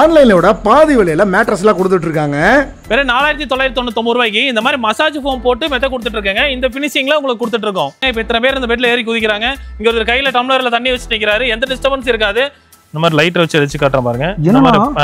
ஆன்லைன்ல விட பாதி விலையில மேட்ரஸ்லாம் கொடுத்துட்டு இருக்காங்க. வெறும் 4999 ரூபாய்க்கு இந்த மாதிரி மசாஜ் ஃபோம் போட்டு மெத்த கொடுத்துட்டு இருக்காங்க. இந்த ஃபினிஷிங்ல உங்களுக்கு கொடுத்துட்டு இருக்கோம். இப்போ இத்தனை பேர் இந்த பெட்ல ஏறி குதிக்கிறாங்க. இங்க ஒரு கையில டம்ளர்ல தண்ணி வச்சு நிக்கிறாரு. எந்த டிஸ்டர்பன்ஸ் இருக்காது. இந்த மாதிரி லைட் வச்சு காட்டுறேன் பாருங்க.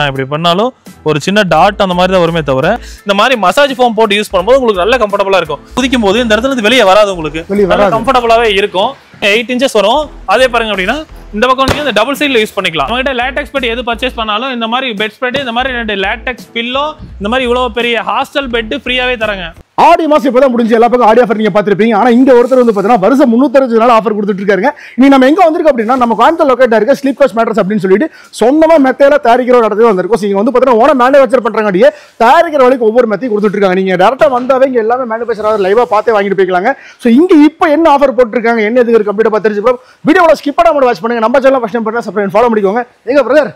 இப்படி பண்ணாலும் ஒரு சின்ன டாட் அந்த மாதிரி தான் வருமே தவிர இந்த மாதிரி மசாஜ் ஃபோம் போட்டு யூஸ் பண்ணும்போது உங்களுக்கு நல்ல கம்ஃபர்டபுளா இருக்கும். குதிக்கும் போது இந்த இடத்துல இருந்து வெளியே வராது, உங்களுக்கு கம்ஃபர்டபுளாவே இருக்கும். 8 inches வரும். அதே பாருங்க அப்படின்னா இந்த பக்கம் நீங்க டபுள் சைடுல யூஸ் பண்ணிக்கலாம். நம்மகிட்ட லேட்டெக்ஸ் பெட் எது பர்ச்சேஸ் பண்ணாலும் இந்த மாதிரி பெட் ஸ்ப்ரெட், இந்த மாதிரி 2 லேட்டெக்ஸ் பில்லோ, இந்த மாதிரி இவ்வளவு பெரிய ஹாஸ்டல் பெட் ஃப்ரீயாவே தராங்க. ஆடி மாசம் இப்பதான் முடிஞ்சு எல்லா பக்கம் ஆடி ஆஃபர் நீங்க பாத்துருப்பீங்க. ஆனா இங்க ஒருத்தர் வந்து பாத்தீங்கன்னா வருஷம் 360 நாள் ஆஃபர் கொடுத்துட்டு இருக்காங்க. நீ நம்ம எங்க வந்திருக்கோம் அப்படின்னா நம்ம கோயம்புத்தூர் லொகேட்டா இருக்க ஸ்லீப் கோச் மேட்ரஸ் அப்படின்னு சொல்லிட்டு சொந்தமா மெத்தையில தயாரிக்கிற ஒரு இடத்துல வந்திருக்கோம். இங்க வந்து பாத்தீங்கன்னா ஓன மேனுஃபேக்சர் பண்றாங்க. தயாரிக்கிற வரைக்கும் ஒவ்வொரு மெத்தையும் கொடுத்துட்டு இருக்காங்க. நீங்க டேரக்டா வந்தாவே இங்க எல்லாமே மேனுஃபேக்சர் லைவா பார்த்தே வாங்கிட்டு போய்க்கலாங்க. சோ இங்க இப்போ என்ன ஆஃபர் போட்டுருக்காங்க, என்ன எதுக்கு கம்ப்ளீட்டா பார்த்து வீடியோல ஸ்கிப் பண்ணாம வாட்ச் பண்ணுங்க. நம்ம சேனல் ஃபர்ஸ்ட் டைம் பண்ணா சப்ஸ்கிரைப் ஃபாலோ பண்ணிக்கோங்க. எங்க பிரதர்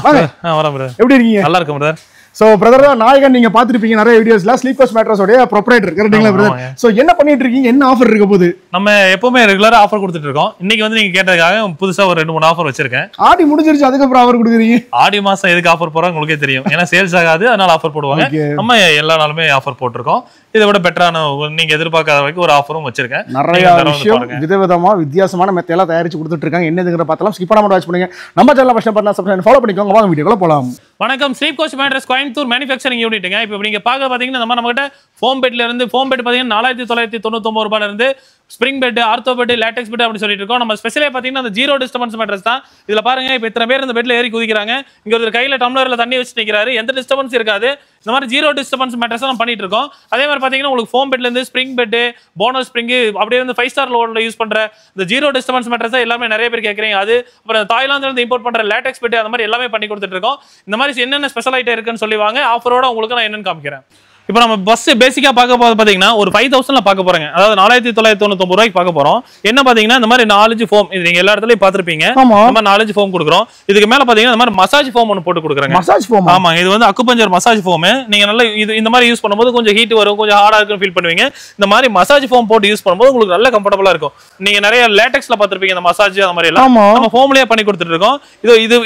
வாங்க. வரேன் பிரதர். எப்படி இருக்கீங்க? நல்லா இருக்கேன் பிரதர். சோ பிரதர் தான் நாயகன், நீங்க பாத்துருப்பீங்க நிறைய வீடியோஸ்ல ஸ்லீப் கோச் மேட்ரஸ் உடைய ப்ரொப்ரைட்டர் கரெக்ட்டுங்களா பிரதர்? சோ என்ன பண்ணிட்டு இருக்கீங்க, என்ன ஆஃபர் இருக்க போகுது? நம்ம எப்பவுமே ரெகுலரா ஆஃபர் கொடுத்துட்டு இருக்கோம். இன்னைக்கு வந்து நீங்க கேட்டதுக்காக புதுசா ஒரு 2-3 ஆஃபர் வச்சிருக்கேன். ஆடி முடிஞ்சிருச்சு, அதுக்கு அப்புறம் ஆஃபர் கொடுக்குறீங்க? ஆடி மாசம் எதுக்கு ஆஃபர் போறாங்க உங்களுக்கே தெரியும். ஏன்னா சேல்ஸ் ஆகாது, அதனால ஆஃபர் போடுவாங்க. நம்ம எல்லா நாளுமே ஆஃபர் போட்டிருக்கோம். இதை விட பெட்டரான நீங்க எதிர்பார்க்காத வரைக்கும் ஒரு ஆஃபரும் வச்சிருக்கேன். நிறைய விஷயம் விதவிதமா வித்தியாசமான மெத்தையெல்லாம் தயாரிச்சு கொடுத்துட்டு இருக்காங்க. என்ன எதுங்கிற பார்த்தலாம் ஸ்கிப் பண்ணாம வாட்ச் பண்ணுங்க. நம்ம சேனல் ஃபர்ஸ்ட் டைம் பண்ணா சப்ஸ்கிரைப் ஃபாலோ பண்ணிக்கோங்க. வாங்க வீடியோக்குள்ள போலாம். வணக்கம். Sleep coach mattress Coimbatore manufacturing யூனிட்டுங்க. இப்போ நீங்க பார்க்க பாத்தீங்கன்னா நம்ம கிட்ட ஃபோம் பெட்ல இருந்து ஃபோம் பெட் பாத்தீங்கன்னா 4999 ரூபாயில இருந்து spring bed, ortho bed, latex bed அப்படி சொல்லிட்டு இருக்கோம். நம்ம ஸ்பெஷலே பாத்தீங்கன்னா அந்த ஜீரோ டிஸ்டர்பன்ஸ் மேட்ரஸ் தான். இதுல பாருங்க இப்போ இத்தனை பேர் இந்த பெட்ல ஏறி குதிக்கிறாங்க. இங்க ஒரு கையில டம்ளர்ல தண்ணி வச்சு நிக்கிறாரு. எந்த டிஸ்டர்பன்ஸ் இருக்காது. இந்த மாதிரி ஜீரோ டிஸ்டர்பன்ஸ் மேட்ரஸ் நம்ம பண்ணிட்டு இருக்கோம். அதே மாதிரி பாத்தீங்கன்னா உங்களுக்கு ஃபோம் பெட்ல இருந்து ஸ்ப்ரிங் பெட், போனஸ் ஸ்ப்ரிங், அப்படியே வந்து 5 ஸ்டார் லோன்ல யூஸ் பண்ற இந்த ஜீரோ டிஸ்டர்பன்ஸ் மேட்ரஸ் எல்லாமே நிறைய பேர் கேக்குறீங்க. அது அப்புறம் தாய்லாந்துல இருந்து இம்போர்ட் பண்ற லேட்டெக்ஸ் பெட் அந்த மாதிரி எல்லாமே பண்ணி கொடுத்துட்டு இருக்கோம். இந்த மாதிரி என்னென்ன ஸ்பெஷல் ஐட்டம் இருக்குன்னு சொல்லி வாங்க. ஆஃபரோட உங்களுக்கு நான் என்னன்னு காமிக்கிறேன். இப்போ நம்ம பஸ் பேசிக்கா பார்க்க போது பாத்தீங்கன்னா ஒரு 5000ல பார்க்க போறோங்க. அதாவது 4999 ரூபாய்க்கு பார்க்க போறோம். என்ன பாத்தீங்கன்னா இந்த மாதிரி 4 ஃபோம், இது நீங்க எல்லா இடத்துலயும் பாத்திருப்பீங்க. நம்ம 4 ஃபோம் கொடுக்குறோம். இதுக்கு மேல பாத்தீங்கன்னா இந்த மாதிரி மசாஜ் ஃபோம் ஒன்னு போட்டு கொடுக்குறாங்க. Massage foam? ஆமா, இது வந்து அக்குபஞ்சர் மசாஜ் ஃபோம். நீங்க நல்லா இது இந்த மாதிரி யூஸ் பண்ணும்போது கொஞ்சம் ஹீட் வரும், கொஞ்சம் ஹார்டா இருக்குன்னு ஃபீல் பண்ணுவீங்க. இந்த மாதிரி மசாஜ் ஃபோம் போட்டு யூஸ் பண்ணும்போது உங்களுக்கு நல்ல கம்ஃபர்டபுளா இருக்கும். நீங்க நிறைய லேட்டெக்ஸ்ல பாத்திருப்பீங்க இந்த மசாஜ் அந்த மாதிரி எல்லாம். நம்ம ஃபோம்லயே பண்ணி கொடுத்துட்டு இருக்கோம்.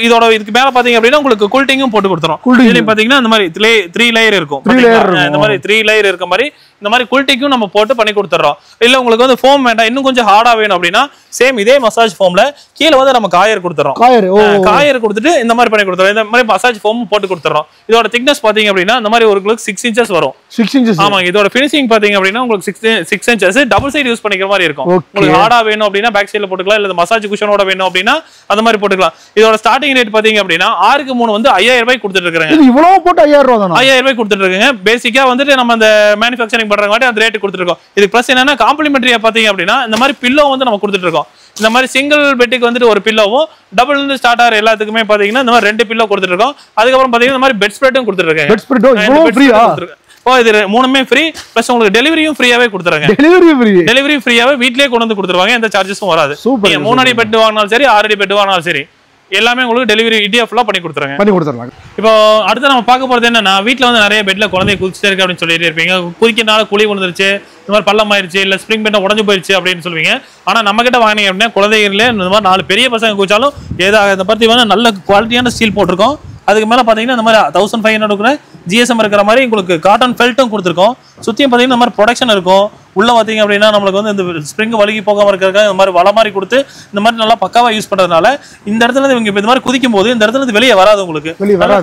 இதோட இதுக்கு மேல பாத்தீங்க அப்படின்னா உங்களுக்கு கூல்டிங்கும் போட்டு கொடுத்துறோம். இதுல பாத்தீங்கன்னா இந்த மாதிரி 3 லேயர் இருக்கும். இந்த மாதிரி 3 லேயர் இருக்க மாதிரி இந்த மாதிரி குல்டிக்கும் நம்ம போட்டு பண்ணி கொடுத்துறோம். இல்ல உங்களுக்கு வந்து ஃபோம் வேண்டாம், இன்னும் கொஞ்சம் ஹார்டா வேணும் அப்படின்னா சேம் இதே மசாஜ் ஃபோம்ல கீழ வந்து நம்ம காயர் கொடுத்துறோம். காயர் கொடுத்துட்டு இந்த மாதிரி பண்ணி கொடுத்துறோம். இந்த மாதிரி மசாஜ் ஃபோம் போட்டு கொடுத்துறோம். இதோட திக்னஸ் பாத்தீங்க அப்படின்னா இந்த மாதிரி உங்களுக்கு 6 inches வரும். 6 inches? ஆமா. இதோட ஃபினிஷிங் பாத்தீங்க அப்படின்னா உங்களுக்கு 6 inches டபுள் சைடு யூஸ் பண்ணிக்கிற மாதிரி இருக்கும். உங்களுக்கு ஹார்டா வேணும் அப்படின்னா பேக் சைடுல போட்டுக்கலாம், இல்ல மசாஜ் குஷனோட வேணும் அப்படின்னா அந்த மாதிரி போட்டுக்கலாம். இதோட ஸ்டார்டிங் ரேட் பாத்தீங்க அப்படின்னா 6க்கு 3 வந்து 5000 ரூபாய் கொடுத்துட்டு இருக்காங்க. இது இவ்வளவு போட்டு 5000 ரூபாய் தானா? 5000 ரூபாய் கொடுத்துட்டு இருக்காங்க. பேசிக்கா வந்துட்டு நம்ம அந்த மேனுஃபேக்சரிங் பண்றவங்க அந்த ரேட் கொடுத்துருக்கோம். இது பிளஸ் என்னன்னா காம்ப்ளிமெண்டரியா பாத்தீங்க அப்படின்னா இந்த மாதிரி பில்லோ வந்து நம்ம கொடுத்துட்டு இருக்கோம். இந்த மாதிரி சிங்கிள் பெட்டுக்கு வந்துட்டு ஒரு பில்லோவும், டபுள் இருந்து ஸ்டார்ட் ஆகிற எல்லாத்துக்குமே பாத்தீங்கன்னா இந்த மாதிரி 2 பில்லோ கொடுத்துட்டு இருக்கோம். அதுக்கப்புறம் பாத்தீங்கன்னா இந்த மாதிரி பெட் ஸ்ப்ரெட்டும் கொடுத்துட்டு இருக்காங்க. பெட் ஸ்ப்ரெட்டும் இவ்வளவு ஃப்ரீயா? இது 3மே ஃப்ரீ. பிளஸ் உங்களுக்கு டெலிவரியும் ஃப்ரீயாவே கொடுத்துறாங்க. டெலிவரி ஃப்ரீயாவே வீட்லயே கொண்டு வந்து கொடுத்துருவாங்க. எந்த சார்ஜஸும் வராது. நீங்க 3 அடி பெட் வாங்கினாலும் சரி, 6 அடி பெட் வாங்கினாலும் சரி, எல்லாமே உங்களுக்கு டெலிவரி இடிஎஃப்ல பண்ணி கொடுத்துறாங்க. இப்போ அடுத்து நம்ம பார்க்க போறது என்னன்னா, வீட்டுல வந்து நிறைய பெட்ல குழந்தை குதிச்சுட்டே இருக்கு அப்படின்னு சொல்லிட்டு இருப்பீங்க. குதிக்கிறனால குழி விழுந்துருச்சு, இந்த மாதிரி பள்ளம் ஆயிருச்சு, இல்ல ஸ்ப்ரிங் பெட் உடஞ்சு போயிருச்சு அப்படின்னு சொல்லுவீங்க. ஆனா நம்ம கிட்ட வாங்கினீங்க அப்படின்னா குழந்தைகளே இந்த மாதிரி 4 பெரிய பசங்க குதிச்சாலும் ஏதாவது இந்த பத்தி வந்து நல்ல குவாலிட்டியான ஸ்டீல் போட்டிருக்கோம். அதுக்கு மேல பாத்தீங்கன்னா இந்த மாதிரி 1500 GSM இருக்கிற மாதிரி உங்களுக்கு காட்டன் ஃபெல்ட்டும் கொடுத்துருக்கோம். சுத்தியும் பாத்தீங்கன்னா இந்த மாதிரி ப்ரொடக்ஷன் இருக்கும். உள்ள பாத்தீங்க அப்படின்னா நம்மளுக்கு வந்து இந்த ஸ்ப்ரிங் வழுகி போகாம இருக்கிறதுக்காக இந்த மாதிரி வலை மாதிரி கொடுத்து இந்த மாதிரி நல்லா பக்காவா யூஸ் பண்றதுனால இந்த இடத்துல இருந்து இவங்க இந்த மாதிரி குதிக்கும் போது இந்த இடத்துல இருந்து வெளியே வராது, உங்களுக்கு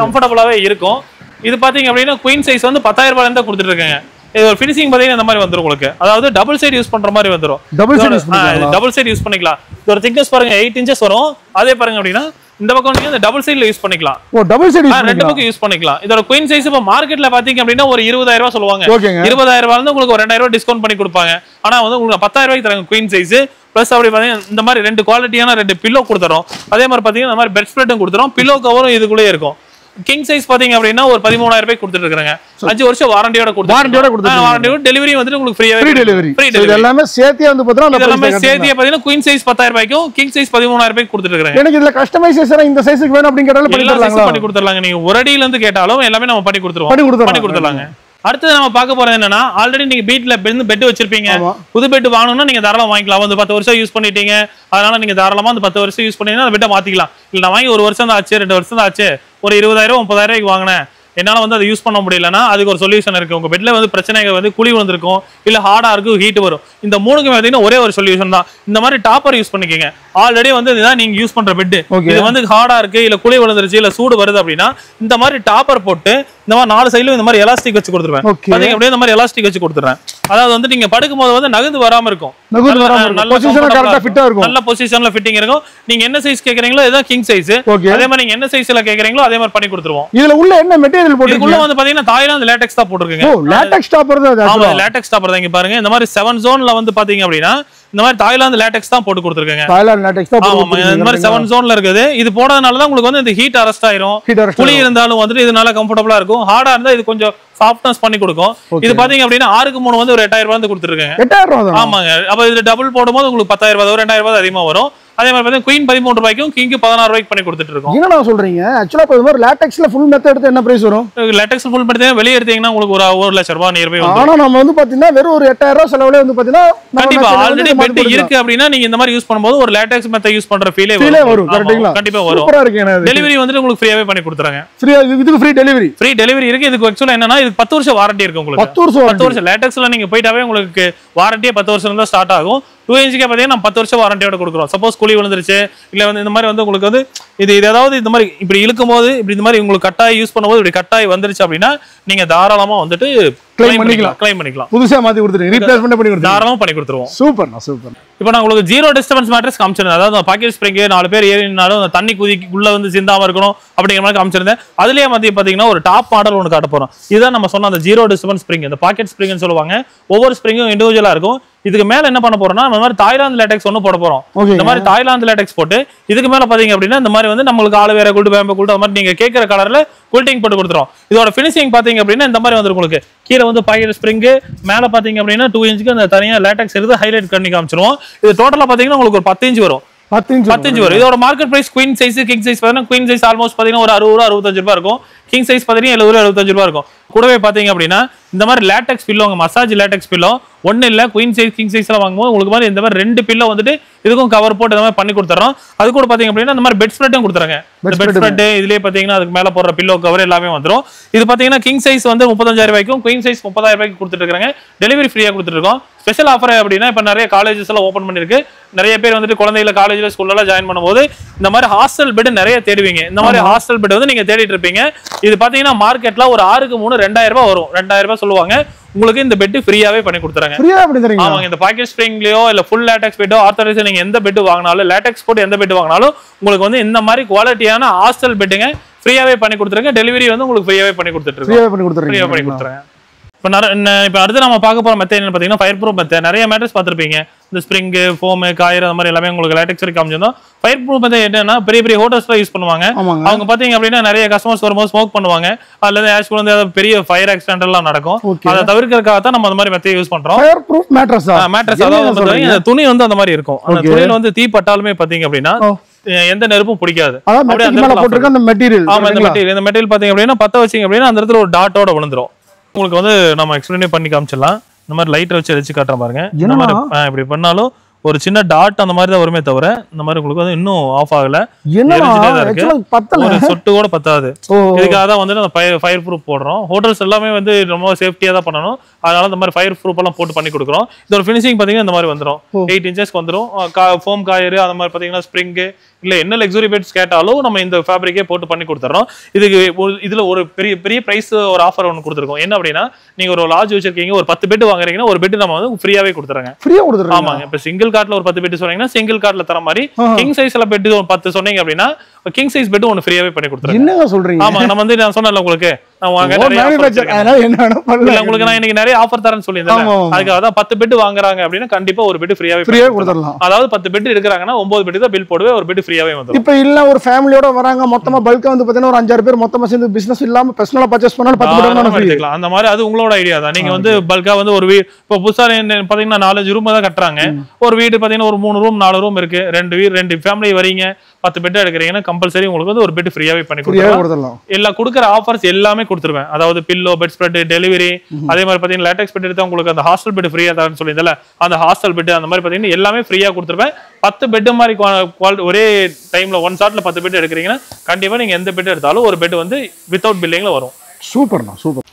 கம்ஃபர்டபுளாவே இருக்கும். இது பாத்தீங்க அப்படின்னா குயின் சைஸ் வந்து 10000 ரூபாயில இருந்து கொடுத்துட்டு இருக்காங்க. இது ஒரு ஃபினிஷிங் பாத்தீங்கன்னா இந்த மாதிரி வந்துரும் உங்களுக்கு. அதாவது டபுள் சைடு யூஸ் பண்ற மாதிரி வந்துரும். டபுள் சைடு யூஸ் பண்ணிக்கலாம். இதோட திக்னஸ் பாருங்க 8 inches வரும். அதே பாருங்க அப்படின்னா இந்த பக்கம் நீங்க இந்த டபுள் சைடுல யூஸ் பண்ணிக்கலாம். டபுள் சைடு ரெண்டு பக்கம் யூஸ் பண்ணிக்கலாம். இதோட குயின் சைஸ் இப்ப மார்க்கெட்ல பாத்தீங்க அப்படின்னா ஒரு 20000 ரூபாய் சொல்லுவாங்க. 20000 ரூபாயில இருந்து உங்களுக்கு ஒரு 2000 ரூபாய் டிஸ்கவுண்ட் பண்ணி கொடுப்பாங்க. ஆனா வந்து உங்களுக்கு 10000 ரூபாய்க்கு தராங்க குயின் சைஸ். பிளஸ் அப்படி பாத்தீங்கன்னா இந்த மாதிரி 2 குவாலிட்டியான 2 பில்லோ கொடுத்துறோம். அதே மாதிரி பாத்தீங்கன்னா இந்த மாதிரி பெட் ஸ்ப்ரெட்டும் கொடுத்துறோம். பில்லோ கவரும் இதுக்குள்ளே இருக்கும். கிங் சைஸ் பாத்தீங்க அப்படின்னா ஒரு 13000 ரூபாய் கொடுத்துட்டு இருக்காங்க. 5 வருஷம் வாரண்டியோட கொடுத்துருக்காங்க. டெலிவரி வந்து உங்களுக்கு ஃப்ரீ டெலிவரி. இது எல்லாமே சேர்த்தியா வந்து பாத்தீங்கன்னா எல்லாமே சேர்த்தியா பாத்தீங்கன்னா குயின் சைஸ் 10000 ரூபாய்க்கும் கிங் சைஸ் 13000 ரூபாய்க்கு கொடுத்துட்டு இருக்காங்க. எனக்கு இதுல கஸ்டமைசேஷன் இந்த சைஸ்க்கு வேணும் அப்படிங்கறத பண்ணி கொடுத்துறலாங்க. நீங்க ஒரு அடியில இருந்து கேட்டாலும் எல்லாமே நம்ம பண்ணி கொடுத்துறலாங்க. அடுத்து நம்ம பார்க்க போறது என்னன்னா, ஆல்ரெடி நீங்க வீட்ல பெட் வச்சிருப்பீங்க. புது பெட் வாங்கணும்னா நீங்க தாராளமா வாங்கிக்கலாம். வந்து 10 வருஷம் யூஸ் பண்ணிட்டீங்க, அதனால நீங்க தாராளமா அந்த 10 வருஷம் யூஸ் பண்ணீங்கன்னா அந்த பெட்டை மாத்திக்கலாம். இல்ல நான் வாங்கி 1 வருஷம் தான் ஆச்சு, 2 வருஷம் தான் ஆச்சு, ஒரு 20,000 30,000 வாங்கினேன், என்னால வந்து அதை யூஸ் பண்ண முடியலன்னா அதுக்கு ஒரு சொல்யூஷன் இருக்கு. உங்க பெட்ல வந்து பிரச்சனைகள் வந்து குழி விழுந்திருக்கும், இல்ல ஹார்டா இருக்கும், ஹீட் வரும். இந்த மூணுக்கு பாத்தீங்கன்னா ஒரே ஒரு சொல்யூஷன் தான். இந்த மாதிரி டாப்பர் யூஸ் பண்ணிக்கங்க. ஆல்ரெடி வந்து இதுதான் நீங்க யூஸ் பண்ற பெட், இது வந்து ஹார்டா இருக்கு, இல்ல குழி விழுந்துருச்சு, இல்ல சூடு வருது அப்படின்னா இந்த மாதிரி டாப்பர் போட்டு இந்த மாதிரி 4 சைடுல இந்த மாதிரி எலாஸ்டிக் வச்சு கொடுத்துருவேன். பாத்தீங்க அப்படியே இந்த மாதிரி எலாஸ்டிக் வச்சு கொடுத்துறேன். அதாவது வந்து நீங்க படுக்கும் போது வந்து நகந்து வராம இருக்கும், நல்ல பொசிஷன்ல ஃபிட்டிங் இருக்கும். நீங்க என்ன சைஸ் கேக்குறீங்களோ இதுதான் கிங் சைஸ். அதே மாதிரி நீங்க என்ன சைஸ்ல கேக்குறீங்களோ அதே மாதிரி பண்ணி கொடுத்துருவோம். இதுல உள்ள என்ன மெட்டீரியல் போட்டுருக்கீங்க? இதுக்குள்ள வந்து பாத்தீங்கன்னா தாய்லாந்து லேட்டெக்ஸ் தான் போட்டுருக்கீங்க. ஓ, லேட்டெக்ஸ் டாப்பர் தான். ஆமா, லேட்டெக்ஸ் டாப்பர் தான். இங்க பாருங்க, இந்த மாதிரி 7 ஜோன்ல வந்து பாத்தீங்க அப்படின்னா இந்த மாதிரி தாய்லாந்து லேட்டெக்ஸ் தான் போட்டு கொடுத்துருக்கீங்க. தாய்லாந்து லேட்டெக்ஸ் தான் போட்டுருக்கீங்க. இந்த மாதிரி 7 ஜோன்ல இருக்குது. இது போடுறதுனால தான் உங்களுக்கு வந்து இந்த ஹீட் அரெஸ்ட் ஆயிரும். குளி இருந்தாலும் வந்து இது நல்லா கம்ஃபர்ட்டபிளா இருக்கும். ஹார்டா இருந்தா இது கொஞ்சம் சாஃப்ட்னஸ் பண்ணி கொடுக்கும். இது பாத்தீங்க அப்படின்னா 6க்கு 3 வந்து ஒரு 8,000 வந்து கொடுத்துருக்கீங்க. 8,000 ஆமாங்க. அப்ப இது டபுள் போடும்போது உங்களுக்கு 10,000 ஒரு 2,000 அதிகமா வரும். அதே மாதிரி பாத்தீங்கன்னா குயின் 13 ரூபாய்க்கும் கிங் 16 ரூபாய்க்கு பண்ணி கொடுத்துட்டு இருக்கோம். என்ன சொல்றீங்க? ஆக்சுவலா இப்ப இந்த மாதிரி லேட்டெக்ஸ்ல ஃபுல் மெத்தட் எடுத்து என்ன பிரைஸ் வரும்? லேட்டெக்ஸ் ஃபுல் மெத்தட் வெளிய எடுத்தீங்கன்னா உங்களுக்கு ஒரு 1 லட்சம் ரூபாய் நியர்பை வரும். ஆனா நம்ம வந்து பாத்தீங்கன்னா வெறும் ஒரு 8,000 செலவுல வந்து பாத்தீங்கன்னா கண்டிப்பா ஆல்ரெடி பெட் இருக்கு அப்படின்னா நீங்க இந்த மாதிரி யூஸ் பண்ணும்போது ஒரு லேட்டெக்ஸ் மெத்தட் யூஸ் பண்ற ஃபீலே வரும். கரெக்ட்டா? கண்டிப்பா வரும். சூப்பரா இருக்கு. டெலிவரி வந்து உங்களுக்கு ஃப்ரீயாவே பண்ணி கொடுத்துறாங்க. இதுக்கு ஃப்ரீ டெலிவரி. ஃப்ரீ டெலிவரி இருக்கு. இதுக்கு ஆக்சுவலா என்னன்னா இது 10 வருஷம் வாரண்டி இருக்கு உங்களுக்கு. 10 வருஷம் லேட்டெக்ஸ்ல நீங்க போய்ட்டாவே உங்களுக்கு வாரண்டியே 10 வருஷம் தான் ஸ்டார்ட் ஆகும். 2 இன்ச்சுக்கே பாத்தீங்கன்னா நம்ம 10 வருஷம் வாரண்டியோட கொடுக்குறோம். சப்போஸ் குழி விழுந்துருச்சு இல்ல வந்து இந்த மாதிரி வந்து உங்களுக்கு வந்து இது ஏதாவது இந்த மாதிரி இப்படி இழுக்கும் போது இப்படி இந்த மாதிரி உங்களுக்கு கட்டாய் யூஸ் பண்ணும்போது இப்படி கட்டாய் வந்துருச்சு அப்படின்னா நீங்க தாராளமா வந்துட்டு கிளைம் பண்ணிக்கலாம். புதுசா மாத்தி கொடுத்துருங்க, ரீப்ளேஸ்மென்ட் பண்ணி கொடுத்துருங்க. தாராளமா பண்ணி கொடுத்துருவோம். சூப்பர். இப்போ நான் உங்களுக்கு 0 டிஸ்டர்பன்ஸ் மேட்ரஸ் காமிச்சிருந்தேன். அதாவது பாக்கெட் ஸ்ப்ரிங் 4 பேர் ஏறினாலும் அந்த தண்ணி குதிக்குள்ள வந்து சிந்தாம இருக்கணும் அப்படிங்கிற மாதிரி காமிச்சிருந்தேன். அதுலயே வந்து பாத்தீங்கன்னா ஒரு டாப் மாடல் ஒன்று காட்ட போறோம். இதுதான் நம்ம சொன்ன அந்த 0 டிஸ்டர்பன்ஸ் ஸ்ப்ரிங். இந்த பாக்கெட் ஸ்ப்ரிங்னு சொல்லுவாங்க. ஒவ்வொரு ஸ்ப்ரிங்கும் இண்டிவிஜுவலா இருக்கும். இதுக்கு மேல என்ன பண்ண போறோம்னா இந்த மாதிரி தாய்லாந்து லேட்டெக்ஸ் ஒன்று போட போறோம். இந்த மாதிரி தாய்லாந்து லேட்டெக்ஸ் போட்டு இதுக்கு மேல பாத்தீங்க அப்படின்னா இந்த மாதிரி வந்து நம்மளுக்கு ஆலுவேரா கோல்டு, பேம்பு கோல்டு அந்த மாதிரி நீங்க கேட்கிற கலர்ல கூல்டிங் போட்டு கொடுத்துரும். இதோட ஃபினிஷிங் பாத்தீங்க அப்படின்னா இந்த மாதிரி வந்து உங்களுக்கு கீழே வந்து பாக்கெட் ஸ்ப்ரிங், மேல பாத்தீங்க அப்படின்னா 2 இன்ச்சுக்கு அந்த தனியா லேட்டெக்ஸ் எடுத்து ஹைலைட் பண்ணி காமிச்சிருவோம். இது டோட்டலா பாத்தீங்கன்னா உங்களுக்கு ஒரு 10 இன்ச் வரும். 10 இன்ச் வரும். இதோட market price queen size, king size பாத்தீங்கன்னா குயின் சைஸ் ஆல்மோஸ்ட் பாத்தீங்கன்னா ஒரு 60 65 ரூபாய் இருக்கும். கிங் சைஸ் பாத்தீங்கன்னா 70 75 ரூபாய் இருக்கும். கூடவே பாத்தீங்க அப்படின்னா இந்த மாதிரி லேட்டெக்ஸ் பில்லோங்க, மசாஜ் லேட்டெக்ஸ் பில்லோ ஒண்ணு இல்ல குயின் சைஸ் கிங் சைஸ்ல வாங்கும்போது உங்களுக்கு மாதிரி இந்த மாதிரி 2 பில்லோ வந்துட்டு இதுக்கும் கவர் போட்டு இந்த மாதிரி பண்ணி கொடுத்துறோம். அது கூட பாத்தீங்க அப்படின்னா இந்த மாதிரி பெட் ஸ்ப்ரெட்டும் கொடுத்துறாங்க. பெட் ஸ்ப்ரெட் இதுலயே பாத்தீங்கன்னா அதுக்கு மேல போடுற பில்லோ கவர் எல்லாமே வந்துரும். இது பாத்தீங்கன்னா கிங் சைஸ் வந்து 35,000 ரூபாய்க்கும் குயின் சைஸ் 30,000 ரூபாய்க்கு கொடுத்துட்டு இருக்காங்க. டெலிவரி ஃப்ரீயா கொடுத்துட்டு இருக்கோம். ஸ்பெஷல் ஆஃபர் அப்படின்னா இப்ப நிறைய காலேஜஸ் எல்லாம் ஓபன் பண்ணிருக்கு. நிறைய பேர் வந்துட்டு குழந்தைகளை காலேஜ்ல ஸ்கூல்ல எல்லாம் ஜாயின் பண்ணும்போது இந்த மாதிரி ஹாஸ்டல் பெட் நிறைய தேடுவீங்க. இந்த மாதிரி ஹாஸ்டல் பெட் வந்து நீங்க தேடிட்டு இருப்பீங்க. இது பாத்தீங்கன்னா மார்க்கெட்ல ஒரு 6க்கு 3 2,000 ரூபாய் வரும். 2,000 ரூபாய் சொல்லுவாங்க. உங்களுக்கு இந்த பெட் ஃப்ரீயாவே பண்ணி கொடுத்துறாங்க. ஆமாங்க. இந்த பாக்கெட் ஸ்ப்ரிங்லயோ இல்ல ஃபுல் லேட்டெக்ஸ் பெட்டோ ஆர்த்தரைஸ் நீங்க எந்த பெட் வாங்கினாலும் லேட்டெக்ஸ் போட்டு எந்த பெட் வாங்கினாலும் உங்களுக்கு வந்து இந்த மாதிரி குவாலிட்டியான ஹாஸ்டல் பெட்டுங்க ஃப்ரீயாவே பண்ணி கொடுத்துருங்க. டெலிவரி வந்து உங்களுக்கு ஃப்ரீயாவே பண்ணி கொடுத்துட்டு இருக்கோம். இப்ப அடுத்து நம்ம பார்க்க போற மெத்தட் என்ன பாத்தீங்கன்னா ஃபயர் ப்ரூஃப் மெத்தட். நிறைய மேட்டர்ஸ் பார்த்திருப்பீங்க. இந்த ஸ்ப்ரிங், ஃபோம், காயர் அந்த மாதிரி எல்லாமே உங்களுக்கு லேட்டெக்ஸ் வரைக்கும் காமிச்சிருந்தோம். ஃபயர் ப்ரூஃப் மெத்தட் என்னன்னா பெரிய பெரிய ஹோட்டல்ஸ்ல யூஸ் பண்ணுவாங்க. அவங்க பாத்தீங்க அப்படின்னா நிறைய கஸ்டமர்ஸ் வரும்போது ஸ்மோக் பண்ணுவாங்க. அதுல ஆக்சுவலா வந்து பெரிய ஃபயர் ஆக்சிடென்ட் எல்லாம் நடக்கும். அதை தவிர்க்கிறதுக்காக தான் நம்ம அந்த மாதிரி மெத்தட் யூஸ் பண்றோம். ஃபயர் ப்ரூஃப் மேட்ரஸ் அதாவது இந்த துணி வந்து அந்த மாதிரி இருக்கும். அந்த துணியில வந்து தீ பட்டாலுமே பாத்தீங்க அப்படின்னா எந்த நெருப்பும் பிடிக்காது. இந்த மெட்டீரியல் பாத்தீங்க அப்படின்னா பத்த வச்சீங்க அப்படின்னா அந்த இடத்துல ஒரு டாட்டோட விழுந்துரும். உங்களுக்கு வந்து நம்ம எக்ஸ்பிளைன் பண்ணி காமிச்சிடலாம். இந்த மாதிரி லைட் வச்சு காட்டுறேன் பாருங்க. இந்த மாதிரி இப்படி பண்ணாலும் ஒரு சின்ன டாட் அந்த மாதிரி தான் வருமே தவிர இந்த மாதிரி உங்களுக்கு வந்து இன்னும் ஆஃப் ஆகல. ஒரு சொட்டு கூட பத்தாது. இதுக்காக தான் வந்து நம்ம ஃபயர் ப்ரூஃப் போடுறோம். ஹோட்டல்ஸ் எல்லாமே வந்து ரொம்ப சேஃப்டியா தான் பண்ணணும். அதனால இந்த மாதிரி ஃபயர் ப்ரூஃப் எல்லாம் போட்டு பண்ணி கொடுக்குறோம். இதோட ஃபினிஷிங் பாத்தீங்கன்னா இந்த மாதிரி வந்துடும். 8 இன்ச்சஸ்க்கு வந்துடும். ஃபோம், காயர் அந்த மாதிரி பாத்தீங்கன்னா ஸ்ப்ரிங் இல்ல என்ன லக்ஸுரி பெட்ஸ் கேட்டாலும் நம்ம இந்த ஃபேப்ரிக்கே போட்டு பண்ணி கொடுத்துறோம். இதுல ஒரு பெரிய பிரைஸ் ஒரு ஆஃபர் ஒன்று கொடுத்துருக்கோம். என்ன அப்படின்னா நீங்க ஒரு லாட்ஜ் வச்சிருக்கீங்க, ஒரு 10 பெட் வாங்குறீங்கன்னா ஒரு பெட் நம்ம வந்து ஃப்ரீயாவே கொடுத்துறாங்க. ஆமாங்க. இப்ப சிங்கிள் கார்ட்ல ஒரு 10 பெட் சொன்னீங்கன்னா சிங்கிள் கார்ட்ல தர மாதிரி கிங் சைஸ்ல பெட் 10 சொன்னீங்க அப்படின்னா கிங் சைஸ் பெட் ஒன்னு ஃப்ரீயாவே பண்ணி கொடுத்துறாங்க. என்னங்க சொல்றீங்க? ஆமா, நம்ம வந்து நான் சொன்னேன்ல உங்களுக்கு உங்களுக்கு நான் இன்னைக்கு நிறைய ஆஃபர் தரேன்னு சொல்லியிருந்தேன். அதுக்காக தான் 10 பெட் வாங்குறாங்க அப்படின்னா கண்டிப்பா ஒரு பெட் ஃப்ரீயாவே கொடுத்துடலாம். அதாவது 10 பெட் எடுக்கிறாங்கன்னா 9 பெட் தான் பில் போடுவே, ஒரு பெட் ஃப்ரீயாவே வந்துடும். இப்ப இல்ல ஒரு ஃபேமிலியோட வராங்க மொத்தமா பல்கா வந்து பாத்தீங்கன்னா ஒரு 5-6 பேர் மொத்தமா சேர்ந்து பிசினஸ் இல்லாம பர்சனலா பர்ச்சேஸ் பண்ணாலும் 10 பெட் எடுக்கலாம். அந்த மாதிரி அது உங்களோட ஐடியா தான். நீங்க வந்து பல்கா வந்து ஒரு வீடு இப்ப புதுசா பாத்தீங்கன்னா 4-5 ரூம் தான் கட்டுறாங்க. ஒரு வீடு பாத்தீங்கன்னா ஒரு 3 ரூம் 4 ரூம் இருக்கு. 2 ஃபேமிலி வரீங்க, 10 பெட் எடுக்கிறீங்கன்னா கம்பல்சரி உங்களுக்கு வந்து ஒரு பெட் ஃப்ரீயாவே பண்ணி கொடுத்துடலாம். எல்லா கொடுக்குற ஆஃபர்ஸ் எல்லாமே கொடுத்துருவேன். அதாவது பில்லோ, பெட் ஸ்ப்ரெட், டெலிவரி, அதே மாதிரி பாத்தீங்கன்னா லேட்டெக்ஸ் பெட் எடுத்தா உங்களுக்கு அந்த ஹாஸ்டல் பெட் ஃப்ரீயா தரேன்னு சொல்லியிருந்தல, அந்த ஹாஸ்டல் பெட் அந்த மாதிரி பாத்தீங்கன்னா எல்லாமே ஃப்ரீயா கொடுத்துருவேன். 10 பெட் மாதிரி ஒரே டைம்ல ஒன் ஷாட்ல 10 பெட் எடுக்கிறீங்கன்னா கண்டிப்பா நீங்க எந்த பெட் எடுத்தாலும் ஒரு பெட் வந்து வித்தவுட் பில்லிங்ல வரும். சூப்பர்ண்ணா, சூப்பர்.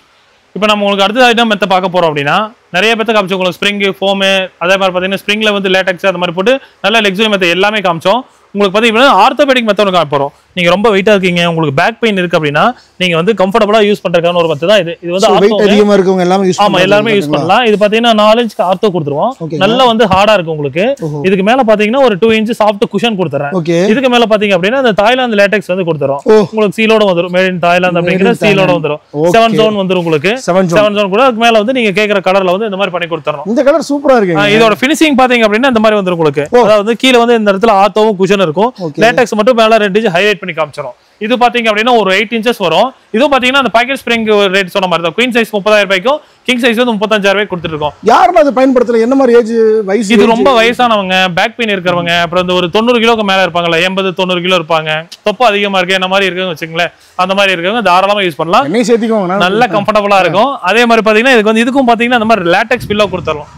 இப்போ நம்ம உங்களுக்கு அடுத்த ஐட்டம் மெத்த பார்க்க போறோம் அப்படின்னா, நிறைய பேத்த காமிச்சோம் உங்களுக்கு ஸ்ப்ரிங், ஃபோமு, அதே மாதிரி பாத்தீங்கன்னா ஸ்ப்ரிங்ல வந்து லேட்டெக்ஸ் அந்த மாதிரி போட்டு நல்ல லக்ஸரி மெத்த எல்லாமே காமிச்சோம். உங்களுக்கு பாத்தீங்கன்னா ஆர்த்தோபெடிக் மெத்தட் காமிக்க போறோம். நீங்க ரொம்ப வெயிட்டா இருக்கீங்க, உங்களுக்கு பேக் பெயின் இருக்கு அப்படின்னா நீங்க வந்து கம்ஃபர்டபுளா யூஸ் பண்றதுக்கான ஒரு மெத்தட் தான் இது. இது வந்து வெயிட் அதிகமா இருக்கவங்க எல்லாமே யூஸ் பண்ணலாம். ஆமா, எல்லாரும் யூஸ் பண்ணலாம். இது பாத்தீங்கன்னா 4 இன்ச் ஆர்த்தோ கொடுத்துருவோம். நல்லா வந்து ஹார்டா இருக்கு உங்களுக்கு. இதுக்கு மேல பாத்தீங்கன்னா ஒரு 2 இன்ச் சாஃப்ட் குஷன் கொடுத்துறேன். இதுக்கு மேல பாத்தீங்க அப்படின்னா அந்த தாய்லாந்து லேட்டெக்ஸ் வந்து கொடுத்துறோம். உங்களுக்கு சீலோட வந்துரும். மேட் இன் தாய்லாந்து அப்படிங்கிற சீலோட வந்துரும். 7 ஜோன் வந்துரும் உங்களுக்கு. 7 ஜோன் கூட அதுக்கு மேல வந்து நீங்க கேக்குற கலர்ல வந்து இந்த மாதிரி பண்ணி கொடுத்துறோம். இந்த கலர் சூப்பரா இருக்கு. இதோட ஃபினிஷிங் பாத்தீங்க அப்படின்னா இந்த மாதிரி வந்துரும் உங்களுக்கு. அதாவது கீழ வந்து இந்த இடத்துல ஆர்த்தோவும் குஷன் இருக்கும். லேட்டெக்ஸ் மட்டும் மேல 2 இன்ச் ஹைலைட் பண்ணி காமிச்சறோம். இது பாத்தீங்க அப்படின்னா ஒரு 8 இன்ச்சஸ் வரும். இது பாத்தீங்கன்னா அந்த பாக்கெட் ஸ்ப்ரிங் ரேட் சொன்ன மாதிரி தான். குயின் சைஸ் 30,000 ரூபாய்க்கும் கிங் சைஸ் வந்து 35,000 ரூபாய்க்கு கொடுத்துட்டு இருக்கோம். யாரும் அதை பயன்படுத்தல? என்ன மாதிரி ஏஜ் வயசு? இது ரொம்ப வயசானவங்க, பேக் பெயின் இருக்கிறவங்க, அப்புறம் இந்த ஒரு 90 கிலோக்கு மேல இருப்பாங்கல்ல, 80-90 கிலோ இருப்பாங்க, தொப்பை அதிகமா இருக்கு, என்ன மாதிரி இருக்குன்னு வச்சுங்களேன், அந்த மாதிரி இருக்கவங்க தாராளமா யூஸ் பண்ணலாம். என்ன சேர்த்திக்கோங்க, நல்ல கம்ஃபர்டபுளா இருக்கும். அதே மாதிரி பாத்தீங்கன்னா இதுக்கும் பாத்தீங்கன்னா இந்த மாதிரி லேட்டெக்ஸ் பில்லோ கொடுத்துறோம்.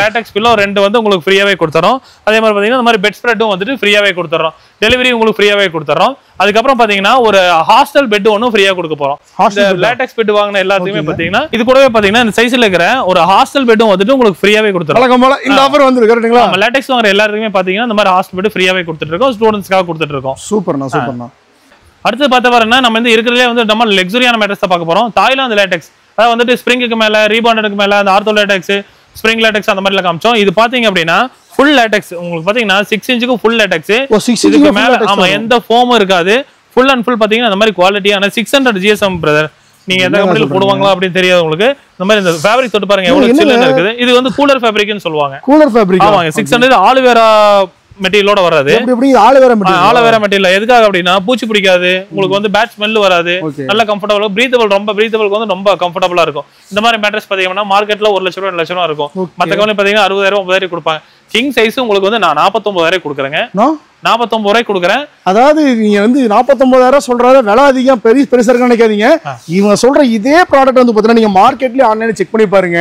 லேட்டெக்ஸ் பில்லோ 2 வந்து உங்களுக்கு ஃப்ரீயாவே கொடுத்துறோம். அதே மாதிரி பாத்தீங்கன்னா இந்த மாதிரி பெட் ஸ்ப்ரெட்டும் வந்துட்டு ஃப்ரீயாவே கொடுத்துறோம். டெலிவரி உங்களுக்கு ஃப்ரீயாவே கொடுத்துறோம். அதுக்கப்புறம் பாத்தீங்கன்னா ஒரு ஹாஸ்டல் பெட் ஒன்னும் ஃப்ரீயா கொடுக்க போறோம். லேட்டெக்ஸ் பெட் வாங்கின எல்லாத்தையுமே பாத்தீங்கன்னா இது கூடவே பாத்தீங்கன்னா இந்த சைஸ்ல இருக்கிற ஒரு ஹாஸ்டல் பெட்டும் வந்துட்டு உங்களுக்கு ஃப்ரீயாவே கொடுத்துறோம். இந்த ஆஃபர் வந்து கரெக்ட்டுங்களா? நம்ம லேட்டெக்ஸ் வாங்குற எல்லாருக்குமே பாத்தீங்கன்னா இந்த மாதிரி ஹாஸ்டல் பெட் ஃப்ரீயாவே கொடுத்துட்டு இருக்கோம். ஸ்டூடண்ட்ஸ்க்காக கொடுத்துட்டு இருக்கோம். சூப்பர்ண்ணா, சூப்பர்ண்ணா. அடுத்து பார்த்த பாருன்னா நம்ம இந்த இருக்கிறதுலே வந்து நம்ம லக்ஸரியான மேட்ரஸ் பார்க்க போறோம். தாய்லாந்து லேட்டெக்ஸ், அதாவது வந்துட்டு ஸ்ப்ரிங்குக்கு மேல, ரீபாண்டடுக்கு மேல அந்த ஆர்த்தோ லேட்டெக்ஸ், ஸ்ப்ரிங் லேட்டெக்ஸ் அந்த மாதிரி காமிச்சோம். இது பாத்தீங்க அப்படின்னா ஃபுல் லேட்டெக்ஸ் உங்களுக்கு பாத்தீங்கன்னா 6 இன்ச்சுக்கு ஃபுல் லேட்டெக்ஸ். இதுக்கு மேல ஆமா எந்த ஃபோமும் இருக்காது. ஃபுல் அண்ட் ஃபுல் பாத்தீங்கன்னா அந்த மாதிரி குவாலிட்டியான 600 GSM பிரதர். நீங்க எந்த கம்பெனில போடுவாங்களா அப்படின்னு தெரியாது உங்களுக்கு. இந்த மாதிரி இந்த ஃபேப்ரிக் தொட்டு பாருங்க எவ்வளவு சில்லுன்னு இருக்குது. இது வந்து கூலர் ஃபேப்ரிக்னு சொல்லுவாங்க. கூலர் ஃபேப்ரிக் ஆமாங்க. 600 ஆலிவேரா மெட்டீரியலோட வராது. எப்படி ஆலோவேரா மெட்டீரியல் எதுக்காக அப்படின்னா பூச்சி பிடிக்காது, உங்களுக்கு வந்து பேட் ஸ்மெல் வராது, நல்ல கம்ஃபர்டபுளா, பிரீத்தபிள், ரொம்ப பிரீத்தபிளுக்கு வந்து ரொம்ப கம்ஃபர்டபுளா இருக்கும். இந்த மாதிரி மேட்ரஸ் பாத்தீங்கன்னா மார்க்கெட்ல 1 லட்சம் ரூபாய் 2 லட்சம் ரூபாய் இருக்கும். மத்த கம்பெனி பாத்தீங்கன்னா 60,000 30,000 கொடுப்பாங்க. கிங் சைஸ் உங்களுக்கு வந்து நான் 49,000 கொடுக்குறேங்க. 49,000 கொடுக்குறேன். அதாவது நீங்க வந்து 49,000 சொல்றத விலை அதிகம் பெருசா இருக்குன்னு நினைக்காதீங்க. இவங்க சொல்ற இதே ப்ராடக்ட் வந்து பாத்தீங்கன்னா நீங்க மார்க்கெட்லயே ஆன்லைன்ல செக் பண்ணி பாருங்க,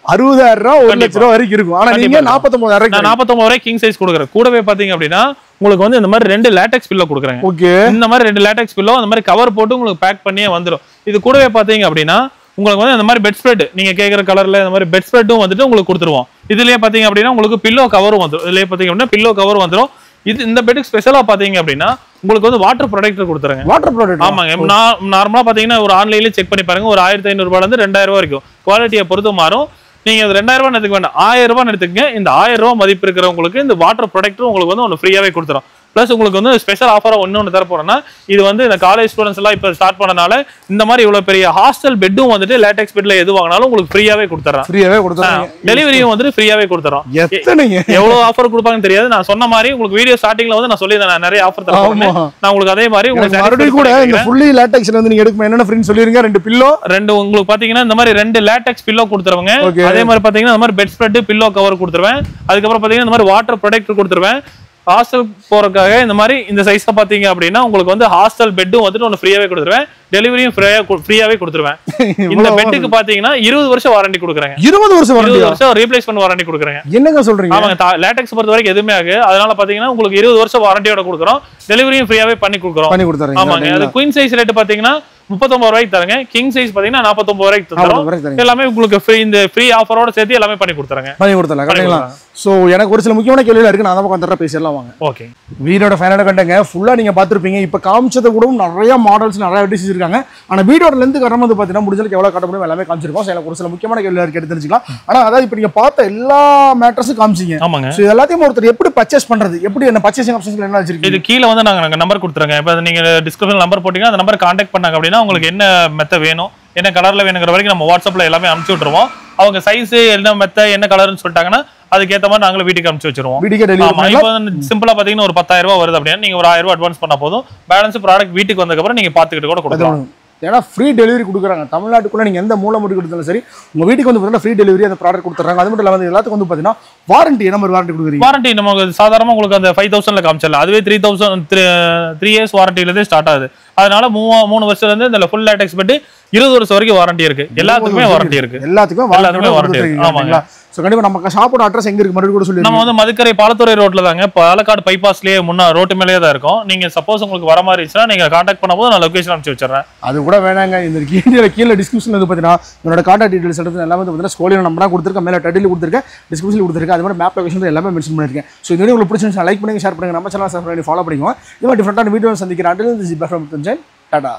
60,000 ரூபாய் 1 லட்சம் ரூபாய் வரைக்கும் இருக்கும். ஆனா நீங்க 49,000 நான் 49,000 கிங் சைஸ் கொடுக்குறேன். கூடவே பாத்தீங்க அப்படின்னா உங்களுக்கு வந்து இந்த மாதிரி 2 லேட்டெக்ஸ் பில்லோ கொடுக்குறேன். ஓகே, இந்த மாதிரி 2 லேட்டெக்ஸ் பில்லோ அந்த மாதிரி கவர் போட்டு உங்களுக்கு பேக் பண்ணியே வந்துடும். இது கூடவே பாத்தீங்க அப்படின்னா உங்களுக்கு வந்து இந்த மாதிரி பெட் ஸ்ப்ரெட் நீங்க கேக்குற கலர்ல இந்த மாதிரி பெட் ஸ்ப்ரெட்டும் வந்துட்டு உங்களுக்கு கொடுத்துருவோம். இதுலயே பாத்தீங்க அப்படின்னா உங்களுக்கு பில்லோ கவரும் வந்துடும். இதுலயே பாத்தீங்க அப்படின்னா பில்லோ கவர் வந்துடும். இது இந்த பெட்டுக்கு ஸ்பெஷலா பாத்தீங்க அப்படின்னா உங்களுக்கு வந்து வாட்டர் ப்ரொடெக்டர் கொடுத்துருங்க. வாட்டர் ப்ரொடெக்டர் ஆமாங்க. நார்மலா பாத்தீங்கன்னா ஒரு ஆன்லைன்ல செக் பண்ணி பாருங்க, ஒரு 1,500 ரூபாயில இருந்து 2,000 ரூபாய் வரைக்கும் குவாலிட்டியை பொறுத்து மாறும். நீங்க 2,000 ரூபாய் எடுத்துக்க வேண்டாம், 1,000 ரூபாய் எடுத்துக்கங்க. இந்த 1,000 ரூபாய் மதிப்பு இருக்கிறவங்களுக்கு இந்த வாட்டர் ப்ரொடெக்டர் உங்களுக்கு வந்து ஒன்று ஃப்ரீயாவே கொடுத்துரும். பிளஸ் உங்களுக்கு வந்து ஸ்பெஷல் ஆஃபரா ஒன்னு தர போறேன்னா, இது வந்து இந்த காலேஜ் ஸ்டூடெண்ட்ஸ் எல்லாம் இப்ப ஸ்டார்ட் பண்ணனால இந்த மாதிரி இவ்வளவு பெரிய ஹாஸ்டல் பெட்டும் வந்துட்டு லேட்டெக்ஸ் பெட்ல எது வாங்கினாலும் உங்களுக்கு ஃப்ரீயாவே கொடுத்துறேன். ஃப்ரீயாவே கொடுத்துறேன். டெலிவரியும் வந்து ஃப்ரீயாவே கொடுத்துறோம். எவ்வளவு ஆஃபர் கொடுப்பாங்கன்னு தெரியாது. நான் சொன்ன மாதிரி உங்களுக்கு வீடியோ ஸ்டார்டிங்ல வந்து நான் சொல்லியிருந்தேன், நான் நிறைய ஆஃபர் தரேன். நான் உங்களுக்கு அதே மாதிரி உங்களுக்கு மறுபடியும் கூட இந்த ஃபுல்லி லேட்டெக்ஸ்ல வந்து நீங்க எடுக்க என்னென்ன ஃப்ரீன்னு சொல்லிருங்க. 2 பில்லோ, 2 உங்களுக்கு பாத்தீங்கன்னா இந்த மாதிரி 2 லேட்டெக்ஸ் பில்லோ கொடுத்துருவாங்க. அதே மாதிரி பாத்தீங்கன்னா இந்த மாதிரி பெட் ஸ்ப்ரெட் பில்லோ கவர் கொடுத்துருவேன். அதுக்கப்புறம் பாத்தீங்கன்னா இந்த மாதிரி வாட்டர் ப்ரொடெக்டர் கொடுத்துருவேன். ஹாஸ்டல் போறதுக்காக இந்த மாதிரி இந்த சைஸ்ல பாத்தீங்க அப்படின்னா உங்களுக்கு வந்து ஹாஸ்டல் பெட்டும் வந்துட்டு ஒன்று ஃப்ரீயாவே கொடுத்துருவேன். டெலிவரியும் ஃப்ரீயாவே கொடுத்துருவேன். இந்த பெட்டுக்கு பாத்தீங்கன்னா 20 வருஷம் வாரண்டி கொடுக்குறேன். 20 வருஷம் ரீப்ளேஸ்மென்ட் வாரண்டி கொடுக்குறேன். என்னங்க சொல்றீங்க? ஆமாங்க. லேட்டெக்ஸ் பொறுத்த வரைக்கும் எதுவுமே ஆகு. அதனால பாத்தீங்கன்னா உங்களுக்கு 20 வருஷம் வாரண்டியோட கொடுக்குறோம். டெலிவரியும் ஃப்ரீயாவே பண்ணி கொடுக்குறோம். ஆமாங்க. அது குயின் சைஸ் ரேட் பாத்தீங்கன்னா 39 ரூபாய்க்கு தரங்க. கிங் சைஸ் பாத்தீங்கன்னா 49 ரூபாய்க்கு தரோம். எல்லாமே உங்களுக்கு ஃப்ரீ, இந்த ஃப்ரீ ஆஃபரோட சேர்த்து எல்லாமே பண்ணி கொடுத்துறேன். பண்ணி கொடுத்தலாம் கரெக்ட்டா? சோ எனக்கு ஒரு சில முக்கியமான கேள்விகள் இருக்கு, நான் அத உட்கார்ந்து பேசலாம் வாங்க. ஓகே, வீடியோட ஃபைனல் கண்டங்க ஃபுல்லா நீங்க பாத்துருப்பீங்க. இப்ப காமிச்சத கூட நிறைய மாடல்ஸ் நிறைய வெரைட்டிஸ் இருக்காங்க. ஆனா வீடியோட லெந்த் கரெக்ட்டா வந்து பாத்தீங்கன்னா முடிஞ்சளவுக்கு எவ்வளவு காட்ட முடியும் எல்லாமே காமிச்சிருக்கோம். சோ எனக்கு ஒரு சில முக்கியமான கேள்விகள் இருக்கு, எடுத்து தெரிஞ்சுக்கலாம். ஆனா அதாவது இப்ப நீங்க பார்த்த எல்லா மேட்டர்ஸும் காமிச்சீங்க. ஆமாங்க. சோ எல்லாத்தையும் ஒருத்தர் எப்படி பர்ச்சேஸ் பண்றது, எப்படி என்ன பர்ச்சேசிங் ஆப்ஷன்ஸ்ல என்ன வச்சிருக்கீங்க? இது கீழ வந்து நாங்க நம்பர் கொடுத்துறோங்க. இப்ப நீங்க டிஸ்கிரிப்ஷன் நம்பர் போட்டீங்கன்னா அந்த நம்பர் கான்டாக்ட் பண்ணாங்க அப்படின்னா உங்களுக்கு என்ன மெத்த வேணும், என்ன கலர்ல வேணுங்கிற வரைக்கும் நம்ம வாட்ஸ்அப்ல எல்லாமே அனுப்பிச்சு விட்டுருவோம். அவங்க சைஸ் என்ன மெத்த என்ன கலர்னு சொல்லிட்டாங்கன்னா அதுக்கேற்ற மாதிரி நாங்களும் வீட்டுக்கு அனுப்பிச்சு வச்சிருவோம். இப்போ சிம்பிளா பாத்தீங்கன்னா ஒரு 10,000 ரூபாய் வருது அப்படின்னா நீங்க ஒரு 1,000 ரூபாய் அட்வான்ஸ் பண்ணா போதும். பேலன்ஸ் ப்ராடக்ட் வீட்டுக்கு வந்ததுக்கு அப்புறம் நீங்க பாத்துக்கிட்டு கூட கொடுக்கலாம். ஏன்னா ஃப்ரீ டெலிவரி கொடுக்குறாங்க. தமிழ்நாட்டுக்குள்ள நீங்க எந்த மூலை முடி கொடுத்தாலும் சரி உங்க வீட்டுக்கு வந்து பார்த்தீங்கன்னா ஃப்ரீ டெலிவரி அந்த ப்ராடக்ட் கொடுத்துறாங்க. அது மட்டும் இல்லாமல் எல்லாத்துக்கும் வந்து பார்த்தீங்கன்னா வாரண்டி என்ன மாதிரி வாரண்டி கொடுக்குறீங்க? வாரண்டி நமக்கு சாதாரணமாக உங்களுக்கு அந்த 5000ல காமிச்சல அதுவே 3 இயர்ஸ் வாரண்டிலேருந்தே ஸ்டார்ட் ஆகுது. அதனால 3 வருஷத்துலேருந்து இந்த ஃபுல் லேட்டெக்ஸ் பெட் 20 வருஷம் வரைக்கும் வாரண்டி இருக்கு. எல்லாத்துக்குமே வாரண்டி இருக்கு. எல்லாத்துக்குமே வாரண்டி இருக்கு. ஆமாங்க. சோ கண்டிப்பா நம்ம ஷாப்போட அட்ரஸ் எங்க இருக்கு மறுபடியும் கூட சொல்லுங்க. நம்ம வந்து மதுக்கரை பாலத்துறை ரோட்ல தாங்க, பாலக்காடு பைபாஸ்லயே முன்னா ரோட்டு மேலேயே தான் இருக்கும். நீங்க சப்போஸ் உங்களுக்கு வர மாதிரி இருந்துச்சுன்னா நீங்க கான்டாக்ட் பண்ணும்போது நான் லொகேஷன் அனுப்பிச்சு வச்சிடறேன். அது கூட வேணாங்க, இந்த கீழே டிஸ்கிரிப்ஷன்ல வந்து பார்த்தீங்கன்னா என்னோட கான்டாக்ட் டீடைல்ஸ் எடுத்து எல்லாமே வந்து பார்த்தீங்கன்னா ஸ்கோலியோ நம்பரா கொடுத்துருக்கேன், மேலே டைட்டில் கொடுத்துருக்கேன், டிஸ்கிரிப்ஷனில் கொடுத்துருக்கேன். அது மாதிரி மேப் லொகேஷன் எல்லாமே மென்ஷன் பண்ணிருக்கேன். ஸோ இந்த வீடியோ உங்களுக்கு பிடிச்சிருந்துச்சு லைக் பண்ணுங்க, ஷேர் பண்ணுங்க, நம்ம சேனல் சப்ஸ்கிரைப் பண்ணி ஃபாலோ பண்ணிக்கோங்க. இது மாதிரி டிஃபரெண்டான வீடியோ சந்திக்கிறேன். டாடா.